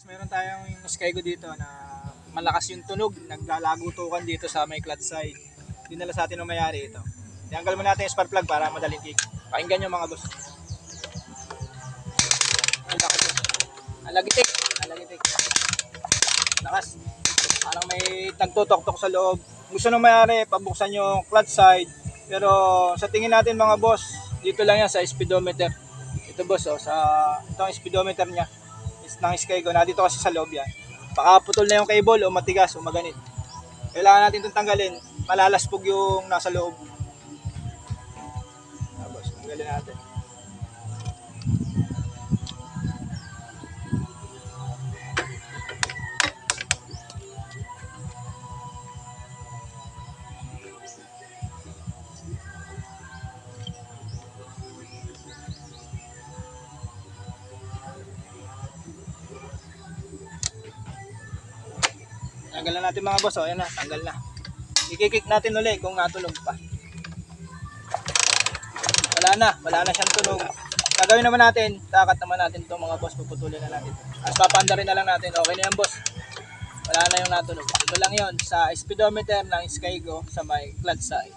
Meron tayong Skygo dito na malakas yung tunog, naglalagutukan dito sa may clutch side. Dinala sa atin ng mayari ito. Tanggal mo natin yung spark plug para madaling kick. Pakinggan nyo mga boss. Ay, lakas yun. Alagitik. Alagitik. Lakas. Parang may tagtutok-tok sa loob. Gusto nung mayari, pabuksan yung clutch side. Pero sa tingin natin mga boss, dito lang yan sa speedometer. Ito boss, oh, sa itong speedometer niya ng Skygo, na dito kasi sa loob yan. Baka putol na yung cable o matigas o maganit. Kailangan natin itong tanggalin, malalaspog yung nasa loob. Tapos tanggalin natin. Tanggal na natin mga boss, oh, ayan na, tanggal na. I-kick natin ulit kung natulog pa. Wala na siyang tunog. Gagawin naman natin, takat naman natin itong mga boss, puputulin na natin. As papaandarin na lang natin, okay na yan boss. Wala na yung natunog. Ito lang yon sa speedometer ng Skygo sa may clutch side.